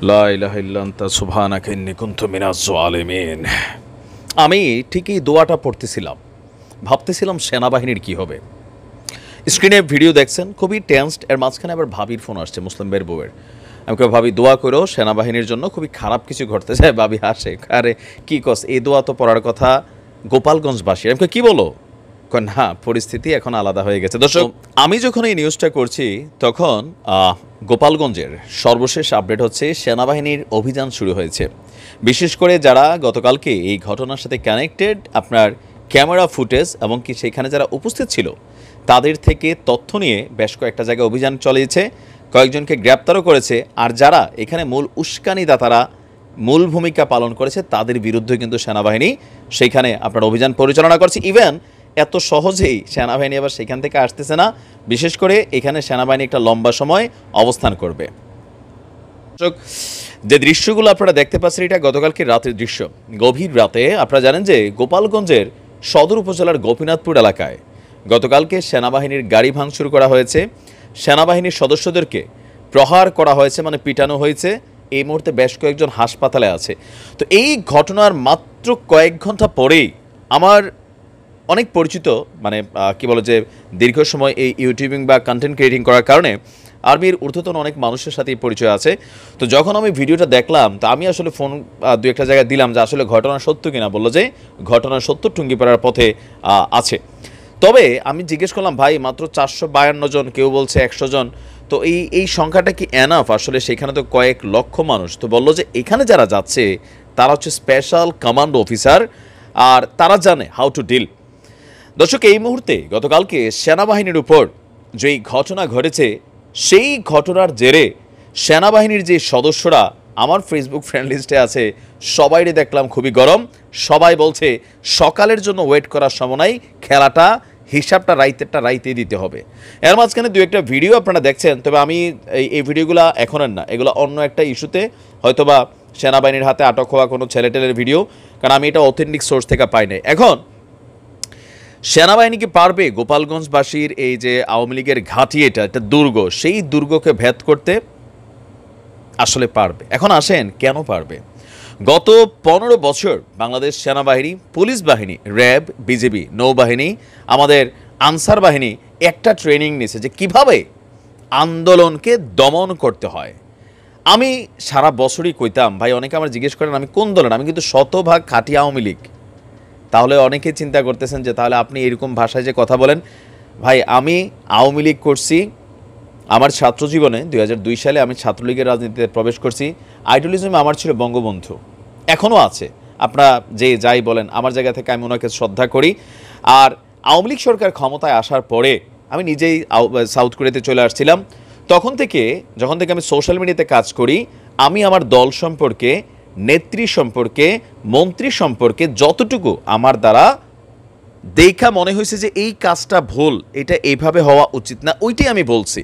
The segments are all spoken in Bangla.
লা ইলাহা ইল্লা আনতা সুবহানাকা ইন্নী কুনতু মিনাজ জালিমিন। আমি ঠিকই দোয়াটা পড়তেছিলাম, ভাবতেছিলাম সেনাবাহিনীর কি হবে। স্ক্রিনে ভিডিও দেখছেন, খুবই টেন্সড। এর মাঝখানে আবার ভাবির ফোন আসছে, মুসলিম ভাইয়ের বউয়ের। আমাকে ভাবি দোয়া করো, সেনাবাহিনীর জন্য খুবই খারাপ কিছু ঘটতে যায়। ভাবি হাসে, আরে কি কস, এই দোয়া তো পড়ার কথা গোপালগঞ্জবাসী। আমাকে কি বলো, না পরিস্থিতি এখন আলাদা হয়ে গেছে। দর্শক, আমি যখন এই নিউজটা করছি তখন গোপালগঞ্জের সর্বশেষ আপডেট হচ্ছে সেনাবাহিনীর অভিযান শুরু হয়েছে। বিশেষ করে যারা গতকালকে এই ঘটনার সাথে কানেক্টেড, আপনার ক্যামেরা ফুটেজ এবং কি সেখানে যারা উপস্থিত ছিল তাদের থেকে তথ্য নিয়ে বেশ কয়েকটা জায়গায় অভিযান চালিয়েছে, কয়েকজনকে গ্রেপ্তারও করেছে। আর যারা এখানে মূল উস্কানিদাতারা, মূল ভূমিকা পালন করেছে তাদের বিরুদ্ধে কিন্তু সেনাবাহিনী সেইখানে আপনার অভিযান পরিচালনা করছে। ইভেন এত সহজেই সেনাবাহিনী আবার সেখান থেকে আসতেছে না, বিশেষ করে এখানে সেনাবাহিনী একটা লম্বা সময় অবস্থান করবে। যে দৃশ্যগুলো আপনারা দেখতে পাচ্ছেন এটা গতকালকে রাতের দৃশ্য। গভীর রাতে আপনারা জানেন যে গোপালগঞ্জের সদর উপজেলার গোপীনাথপুর এলাকায় গতকালকে সেনাবাহিনীর গাড়ি ভাঙচুর করা হয়েছে, সেনাবাহিনীর সদস্যদেরকে প্রহার করা হয়েছে, মানে পিটানো হয়েছে। এই মুহূর্তে বেশ কয়েকজন হাসপাতালে আছে। তো এই ঘটনার মাত্র কয়েক ঘন্টা পরেই আমার অনেক পরিচিত, মানে কি বলে যে দীর্ঘ সময় এই ইউটিউবিং বা কন্টেন্ট ক্রিয়েটিং করার কারণে আর্মির ঊর্ধ্বতন অনেক মানুষের সাথেই পরিচয় আছে। তো যখন আমি ভিডিওটা দেখলাম তো আমি আসলে ফোন দু একটা জায়গায় দিলাম যে আসলে ঘটনা সত্য কিনা। বললো যে ঘটনা সত্য, টুঙ্গিপাড়ার পথে আছে। তবে আমি জিজ্ঞেস করলাম, ভাই মাত্র 452 জন, কেউ বলছে 100 জন, তো এই সংখ্যাটা কি এনাফ? আসলে সেখানে তো কয়েক লক্ষ মানুষ। তো বললো যে এখানে যারা যাচ্ছে তারা হচ্ছে স্পেশাল কমান্ডো অফিসার, আর তারা জানে হাউ টু ডিল। দর্শক, এই মুহূর্তে গতকালকে সেনাবাহিনীর উপর যেই ঘটনা ঘটেছে সেই ঘটনার জেরে সেনাবাহিনীর যে সদস্যরা আমার ফেসবুক ফ্রেন্ড লিস্টে আছে সবাইরে দেখলাম খুবই গরম। সবাই বলছে সকালের জন্য ওয়েট করার সময় নাই, খেলাটা হিসাবটা রাইতেই দিতে হবে। এর মাঝখানে দু একটা ভিডিও আপনারা দেখছেন, তবে আমি এই ভিডিওগুলো এখন আর না, এগুলো অন্য একটা ইস্যুতে হয়তোবা সেনাবাহিনীর হাতে আটক হওয়া কোনো ছেলেটেলের ভিডিও, কারণ আমি এটা অথেন্টিক সোর্স থেকে পাই নাই। এখন সেনাবাহিনী কি পারবে গোপালগঞ্জবাসীর এই যে আওয়ামী লীগের ঘাঁটি, এটা দুর্গ, সেই দুর্গকে ভেদ করতে? আসলে পারবে। এখন আসেন কেন পারবে। গত 15 বছর বাংলাদেশ সেনাবাহিনী, পুলিশ বাহিনী, র্যাব, বিজিবি, নৌবাহিনী, আমাদের আনসার বাহিনী একটা ট্রেনিং নিয়েছে যে কিভাবে আন্দোলনকে দমন করতে হয়। আমি সারা বছরই কইতাম, ভাই অনেকে আমার জিজ্ঞেস করেন আমি কোন দলের, আমি কিন্তু শতভাগ খাঁটি আওয়ামী লীগ। তাহলে অনেকে চিন্তা করতেছেন যে তাহলে আপনি এরকম ভাষায় যে কথা বলেন। ভাই আমি আওয়ামী লীগ করছি আমার ছাত্র জীবনে। 2002 সালে আমি ছাত্রলীগের রাজনীতিতে প্রবেশ করছি। আইডিওলজিজম আমার ছিল বঙ্গবন্ধু, এখনও আছে। আপনারা যে যাই বলেন, আমার জায়গা থেকে আমি ওনাকে শ্রদ্ধা করি। আর আওয়ামী লীগ সরকার ক্ষমতায় আসার পরে আমি নিজেই সাউথ কোরিয়াতে চলে আসছিলাম। যখন থেকে আমি সোশ্যাল মিডিয়াতে কাজ করি, আমি আমার দল সম্পর্কে, নেত্রী সম্পর্কে, মন্ত্রী সম্পর্কে যতটুকু আমার দ্বারা দেখা মনে হয়েছে যে এই কাজটা ভুল, এটা এইভাবে হওয়া উচিত না, ওইটাই আমি বলছি।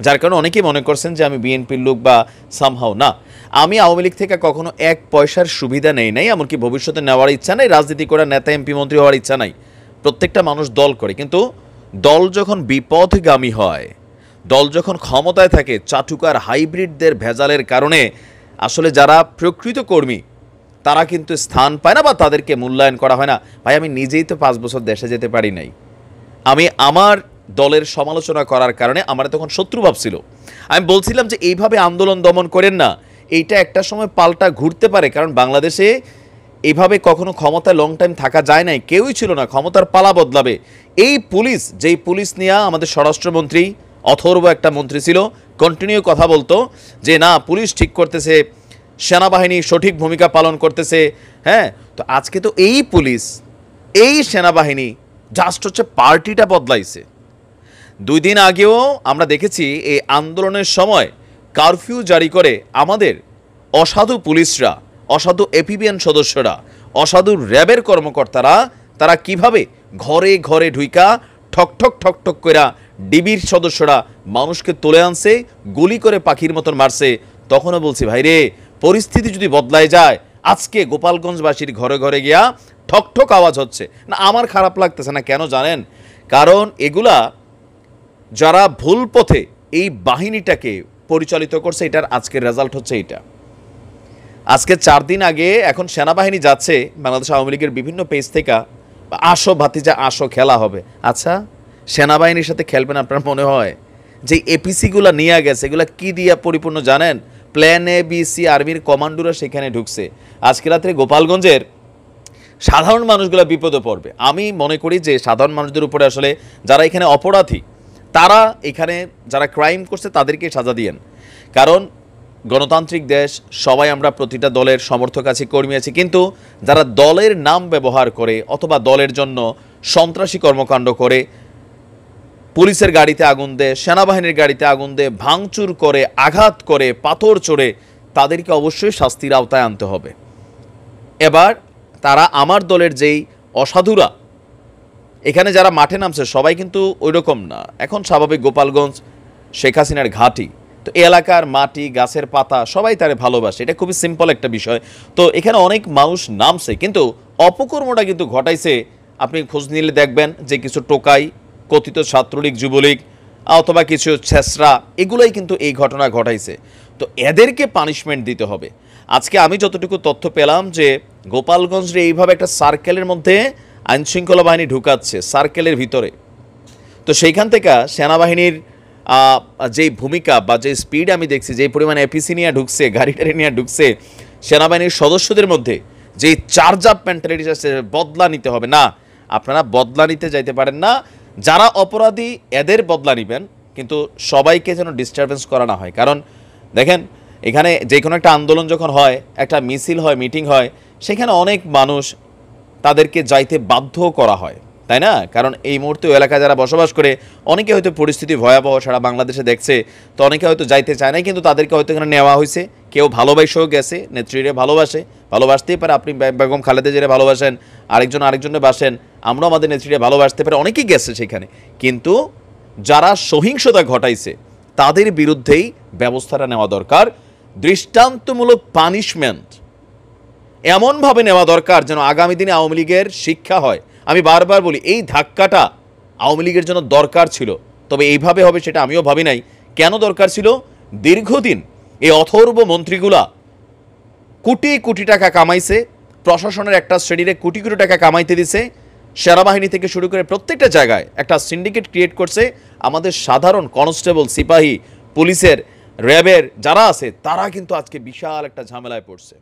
যার কারণে অনেকেই মনে করছেন যে আমি বিএনপির লোক বা সামহাও না। আমি আওয়ামী লীগ থেকে কখনো এক পয়সার সুবিধা নেই নাই, এমনকি ভবিষ্যতে নেওয়ার ইচ্ছা নাই। রাজনীতি করার নেতা, এমপি, মন্ত্রী হওয়ার ইচ্ছা নাই। প্রত্যেকটা মানুষ দল করে, কিন্তু দল যখন বিপথগামী হয়, দল যখন ক্ষমতায় থাকে, চাটুকার হাইব্রিডদের ভেজালের কারণে আসলে যারা প্রকৃত কর্মী তারা কিন্তু স্থান পায় না বা তাদেরকে মূল্যায়ন করা হয় না। ভাই আমি নিজেই তো 5 বছর দেশে যেতে পারি নাই। আমি আমার দলের সমালোচনা করার কারণে আমার তখন শত্রু ভাবছিল। আমি বলছিলাম যে এইভাবে আন্দোলন দমন করেন না, এইটা একটা সময় পাল্টা ঘুরতে পারে। কারণ বাংলাদেশে এইভাবে কখনো ক্ষমতায় লং টাইম থাকা যায় নাই, কেউই ছিল না, ক্ষমতার পালা বদলাবে। এই পুলিশ, যেই পুলিশ নিয়ে আমাদের স্বরাষ্ট্রমন্ত্রী অথর্ব একটা মন্ত্রী ছিল, কন্টিনিউ কথা বলতো যে না পুলিশ ঠিক করতেছে, সেনাবাহিনী সঠিক ভূমিকা পালন করতেছে। হ্যাঁ, তো আজকে তো এই পুলিশ, এই সেনাবাহিনী জাস্ট হচ্ছে পার্টিটা বদলাইছে। 2 দিন আগেও আমরা দেখেছি এই আন্দোলনের সময় কারফিউ জারি করে আমাদের অসাধু পুলিশরা, অসাধু এপিবিএন সদস্যরা, অসাধু র্যাবের কর্মকর্তারা তারা কিভাবে ঘরে ঘরে ঢুইকা ঠকঠক ঠকঠক করে ডিবির সদস্যরা মানুষকে তুলে আনছে, গুলি করে পাখির মতন মারছে। তখনও বলছি ভাই রে, পরিস্থিতি যদি বদলায় যায়, আজকে গোপালগঞ্জবাসীর ঘরে ঘরে গিয়া ঠকঠক আওয়াজ হচ্ছে না। আমার খারাপ লাগতেছে না, কেন জানেন? কারণ এগুলা যারা ভুল পথে এই বাহিনীটাকে পরিচালিত করছে, এটার আজকের রেজাল্ট হচ্ছে এটা। আজকে 4 দিন আগে এখন সেনাবাহিনী যাচ্ছে বাংলাদেশ আওয়ামী লীগের বিভিন্ন পেজ থেকে, আসো ভাতিজা আসো খেলা হবে। আচ্ছা, সেনাবাহিনীর সাথে খেলবেন আপনার মনে হয়? যে এপিসিগুলো নিয়ে গেছে এগুলো কি দিয়ে পরিপূর্ণ জানেন? প্ল্যান এ বি সি আর্মির কমান্ডোরা সেখানে ঢুকছে। আজকে রাত্রে গোপালগঞ্জের সাধারণ মানুষগুলো বিপদে পড়বে। আমি মনে করি যে সাধারণ মানুষদের উপরে আসলে যারা এখানে অপরাধী, তারা এখানে যারা ক্রাইম করছে তাদেরকে সাজা দিয়েন। কারণ গণতান্ত্রিক দেশ, সবাই আমরা প্রতিটা দলের সমর্থক আছি, কর্মী আছি, কিন্তু যারা দলের নাম ব্যবহার করে অথবা দলের জন্য সন্ত্রাসী কর্মকাণ্ড করে, পুলিশের গাড়িতে আগুন দেয়, সেনাবাহিনীর গাড়িতে আগুন দেয়, ভাঙচুর করে, আঘাত করে, পাথর চড়ে, তাদেরকে অবশ্যই শাস্তির আওতায় আনতে হবে। এবার তারা আমার দলের যেই অসাধুরা এখানে যারা মাঠে নামছে সবাই কিন্তু ওই রকম না। এখন স্বাভাবিক গোপালগঞ্জ শেখ হাসিনার ঘাঁটি, তো এলাকার মাটি গাছের পাতা সবাই তারে ভালোবাসে, এটা খুবই সিম্পল একটা বিষয়। তো এখানে অনেক মানুষ নামছে, কিন্তু অপকর্মটা কিন্তু ঘটাইছে। আপনি খোঁজ নিলে দেখবেন যে কিছু টোকাই, কথিত ছাত্রলীগ যুবলীগ অথবা কিছু ছেসরা, এগুলোই কিন্তু এই ঘটনা ঘটাইছে। তো এদেরকে পানিশমেন্ট দিতে হবে। আজকে আমি যতটুকু তথ্য পেলাম যে গোপালগঞ্জে এইভাবে একটা সার্কেলের মধ্যে আইনশৃঙ্খলা বাহিনী ঢুকাচ্ছে, সার্কেলের ভিতরে। তো সেইখান থেকে সেনাবাহিনীর যেই ভূমিকা বা যে স্পিড আমি দেখছি, যে পরিমাণে এপিসি নিয়ে ঢুকছে, গাড়ি টাড়ি নিয়ে ঢুকছে, সেনাবাহিনীর সদস্যদের মধ্যে যে চার্জ আপ মেন্টালিটি আছে, বদলা নিতে হবে না। আপনারা বদলা নিতে যাইতে পারেন না, যারা অপরাধী এদের বদলা নেবেন, কিন্তু সবাইকে যেন ডিস্টারবেন্স করা না হয়। কারণ দেখেন, এখানে যে কোনো একটা আন্দোলন যখন হয়, একটা মিছিল হয়, মিটিং হয়, সেখানে অনেক মানুষ তাদেরকে যাইতে বাধ্য করা হয়, তাই না? কারণ এই মুহূর্তে ওই এলাকায় যারা বসবাস করে, অনেকে হয়তো পরিস্থিতি ভয়াবহ সারা বাংলাদেশে দেখছে, তো অনেকে হয়তো যাইতে চায় না, কিন্তু তাদেরকে হয়তো এখানে নেওয়া হয়েছে। কেউ ভালোবাসেও গেছে, নেত্রীরে ভালোবাসে, ভালোবাসতেই পারে। আপনি বেগম খালেদা জিয়ারে ভালোবাসেন, আরেকজনে বাসেন, আমরাও আমাদের নেত্রীরে ভালোবাসতে পারে, অনেকেই গেছে সেখানে। কিন্তু যারা সহিংসতা ঘটাইছে তাদের বিরুদ্ধেই ব্যবস্থাটা নেওয়া দরকার। দৃষ্টান্তমূলক পানিশমেন্ট এমনভাবে নেওয়া দরকার যেন আগামী দিনে আওয়ামী লীগের শিক্ষা হয়। আমি বারবার বলি, এই ধাক্কাটা আওয়ামী লীগের জন্য দরকার ছিল, তবে এইভাবে হবে সেটা আমিও ভাবি নাই। কেন দরকার ছিল? দীর্ঘদিন এই অথর্ব মন্ত্রীগুলা কোটি কোটি টাকা কামাইছে, প্রশাসনের একটা শ্রেণীরে কোটি কোটি টাকা কামাইতে দিছে, সেনাবাহিনী থেকে শুরু করে প্রত্যেকটা জায়গায় একটা সিন্ডিকেট ক্রিয়েট করছে। আমাদের সাধারণ কনস্টেবল, সিপাহী, পুলিশের, র্যাবের যারা আছে, তারা কিন্তু আজকে বিশাল একটা ঝামেলায় পড়ছে।